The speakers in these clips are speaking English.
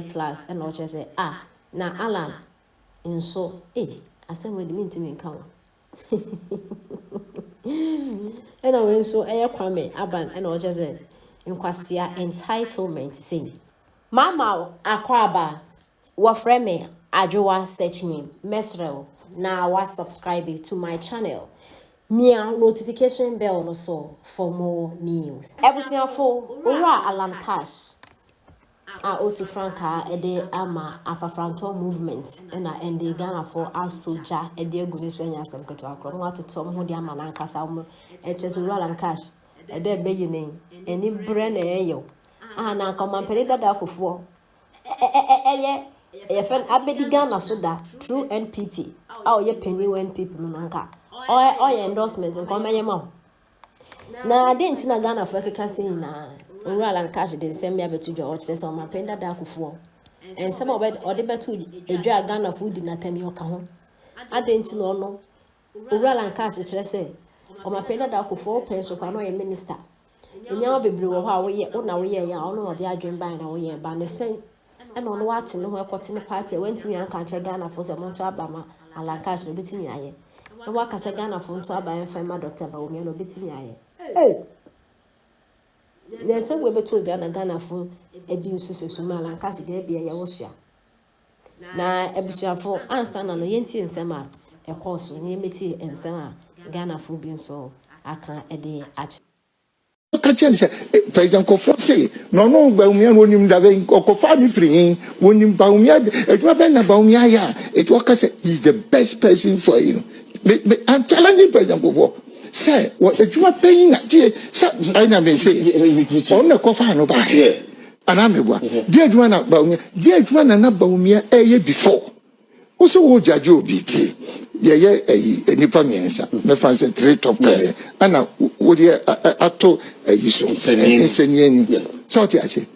plus and or say na Alan in so I said when the mean to me count. And I went so Kwame Aban and or just in kwasia entitlement saying Mama akwaba wa frame ajowa searching mesrel na wa subscribe to my channel. Mia notification bell no so for more news. Ebusiafo ora Alan Cash Otu Franka ede ama afafranto movement na ende Ghana for asoja ede egunu so nya asem keto akro mo atetom ho de ama na nkasa mo echeso Alan Cash ede beyine eni bre na eyo na komampede dada akofo eye fen abedi Ghana so da true NPP ye penny NPP no nanka oye endorsement nko meyema na de ntina Ghana for keka sei na Alan Cash de same ya betu jo ochire so mapenda da akofo and some of it or the betu edwa Ghana food na tami oka ho ade ntino no Alan Cash kire say o mapenda da akofo pen so kwa no ye minister enya bebre wo ho a wo ye na wo ye ya ono no de adwen ban na wo ye ba ne sen e no no wate ne ho ekote ne party wantimi anka che Ghana for se monto abama Alan Cash no betimi aye na waka se Ghana for nto aba en fema Dr. Bawumia no betimi aye there's a way between Ghana for a being so Alan Cash de be a yawosha na ebusuafo ansa na no yenti nsema e course ni meti nsema Ghana for being so aka e de ach Kachem say President Kofo say no Bawumia wonim da ben Kofa ni free wonim Bawumia etwa ben na Bawumia ya etwa ka say he's the best person for you. I'm challenging President Kofo say what etwa paying na tie say I na ben say on na Kofa no ba anamebwa dia etwa na Bawumia dia etwa na Bawumia before also wo judge obi tie ye nipa miensa me fancy 3 top career ana wo de ato so ensenyeni so ti ache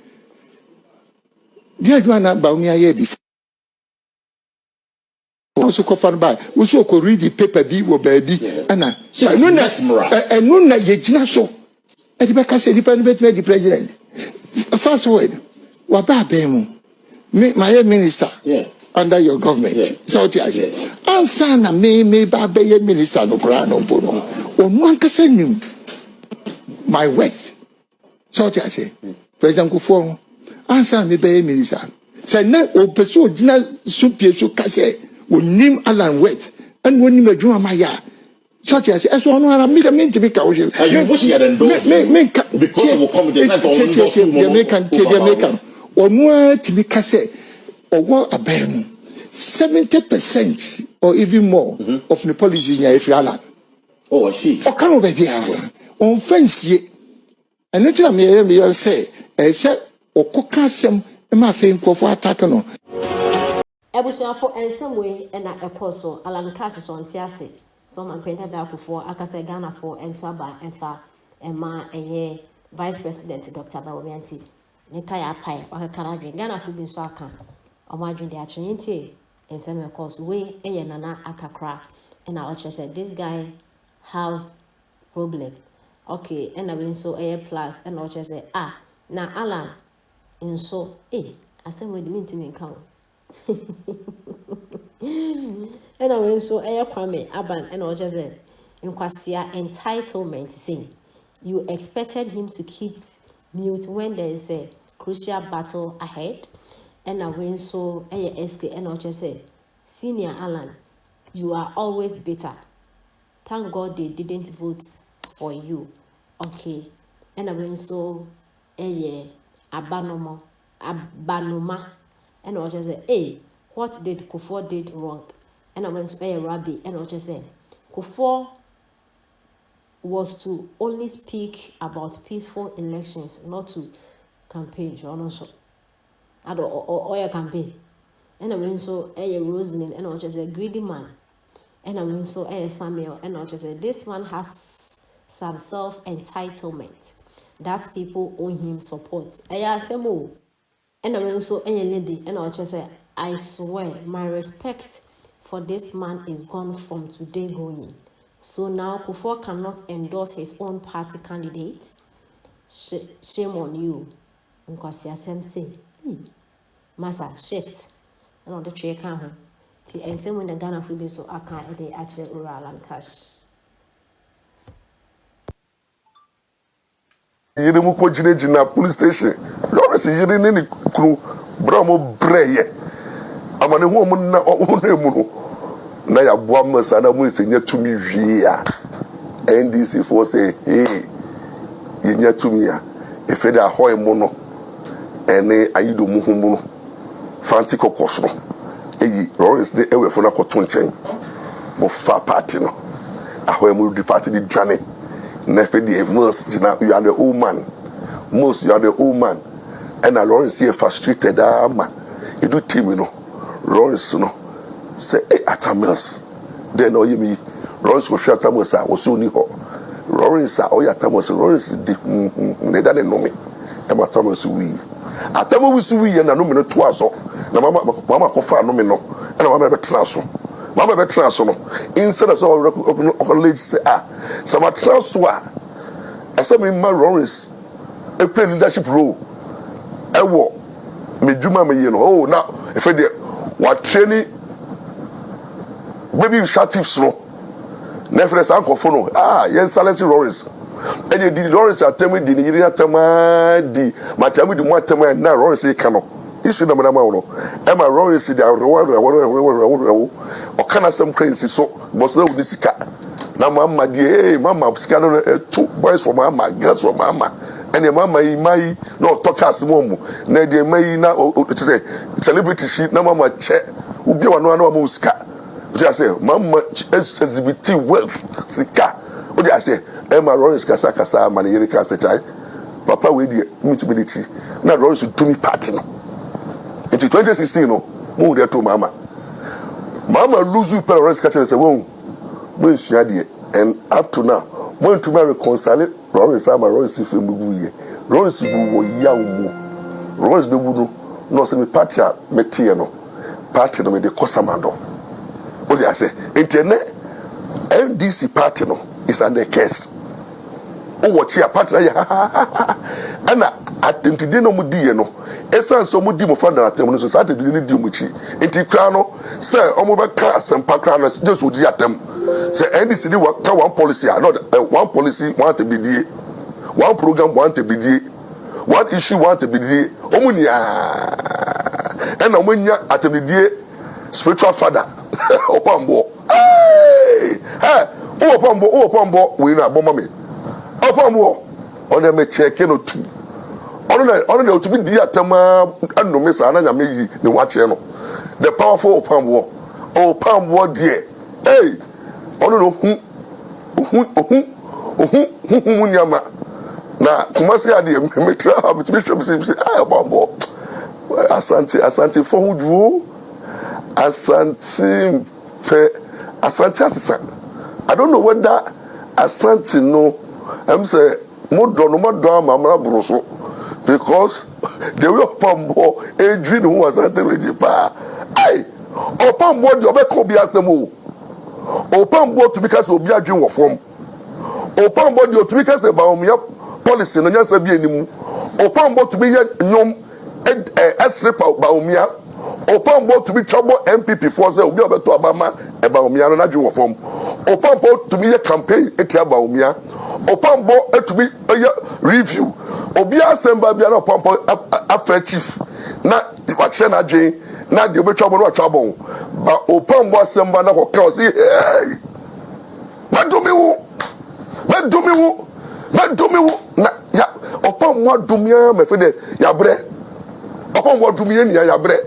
dia jwana Bawumia ye before also confirm by also ko read the paper bi wo baby ana enu na ye gina so e de be ka say nipa be the president fast forward wa ba mu my minister under your government. So what I say. Ansana me ba be minister no kra no bono. Onu ankasa nim my worth. So what I say. President Kufo ansana me be minister. Say na o peso gina supie so kase onim Alan worth and onim adwuma maya. So what I say. Eso no ara me to be ka wo. You wish you had endorsed because of accommodation onu to be kase or 70% or even more of the policy in your Alan. Oh, I see. For can be on fancy. And let me say, I said, or cook some my fame for attackano. Ebusuafo in some way and a apostle Alan Cash on Tiase. Some man painted out before Akase Ghana for Entaba and fa and ma a Vice President Dr. Bawumia. Netaya pie or a Canadian Ghana food in Saka. Or my dream the actually and some course way nana atakra and I just said this guy have problem. Okay, and I went so a plus and I just say na Alan in so I said what do you mean to me count. And I went so a Kwame Aban and I just said in kwasia entitlement saying you expected him to keep mute when there is a crucial battle ahead. And I went so SK and I just said, Senior Alan, you are always bitter. Thank God they didn't vote for you. Okay. And I went so Abanoma. And I just said, hey, what did Kufo did wrong? And I went so Rabbi and I just said, Kufo was to only speak about peaceful elections, not to campaign. Or your campaign. And I went so Rosalind and I just a greedy man. And I went so Samuel and I just said this man has some self-entitlement that people owe him support. And I went so lady and I just said I swear my respect for this man is gone from today going. So now Kufo cannot endorse his own party candidate. Shame on you. Because say. masa shift and the tray can ti and same when the Ghana free be so I can't they actually oral and cash. Yere mu ko jina police station. Lawrence yere ne kunu bramo breye. Amane hu mu na emu no. Na ya boa masa na mu nsenya tumi wie a. NDC for say hey yenya tumi a efe da hoy mu no. Ene ayido mu hu mu no. Fanti kokos no. Eyi Lawrence de ewe fo na koto nchen. Mo fa party no. Ahoy mu di party di dwane. Nefedi most you are the old man. Most you are the old man. And Lawrence here frustrated man. You do team, you know. Lawrence, you know. Say hey Atamos. Then oh you me Lawrence go share Atamos was only ho. Lawrence oh ya Atamos Lawrence di ne da ne no me. E ma Atamos we. Atamos we na no me no to aso. Na mama ko fa no me no. E na mama be tena so. Mama be tena so no. Instead of so college say some transfer ese me ma Lawrence e play leadership role e wo me djuma me ye no oh now if dey what training baby initiatives no na fresh ankofo no yen silence Lawrence e dey di Lawrence atemi di ni yiri atema di matemi di mo atema na Lawrence e ka no issue na ma no e ma Lawrence di o kana some crazy so boss na udi sika na mama di mama sika no two boys for mama girls for mama and the mama mai no talkers mom na the mai na o say celebrity she na mama che ubi wa no na mama sika o say mama exhibit wealth sika o say Emma Lawrence kasa ma na yere kasa chai papa we di mutubility na Lawrence to me party no into 2016 no mo dey to mama lose per Lawrence kasa say won and up to now, when to marry reconcile Lawrence ama Lawrence if mbuye. Lawrence bu wo yawo. Lawrence be bu no say me party a metie no. Party no me de kosamando. What I say? Internet NDC party no is under case. O watch here party ya. Ana atentide no mudi no. Esan so mudi mo fa na atem no so atentide ni di mo chi. Enti kra no say omo be ka asempa kra no just odi atem. Say NDC one policy, not one policy want to be the one program want to be the one issue want to be the omunia and omunia at the spiritual father opambo opambo we na bomba me opambo on me check no two on the to be the atama anu me sa na nya me yi ni wa che no the powerful opambo there hey ono no hu nyama na kumasi ade me tra bishop say bombo asante for hudu asante asesa I don't know whether asante no am say modo amamra broso because the way bombo edri no asante reji pa ai opambo de obeko bi asemo Opambo to because obi adwen wo fom Opambo de to because ba omya policy no nyansa bi animu Opambo to be nyom esrepa ba omya Opambo to be trouble MPP for say obi obeto abama e ba omya no na adwen wo fom Opambo to be campaign etia ba omya Opambo to be review obi asemba bia na Opambo after chief na wa che na adwen na de obetwa no atwa ba opambo asemba na koka say hey madomiwu na ya opambo adumia me fe de ya bre opambo adumia ni ya bre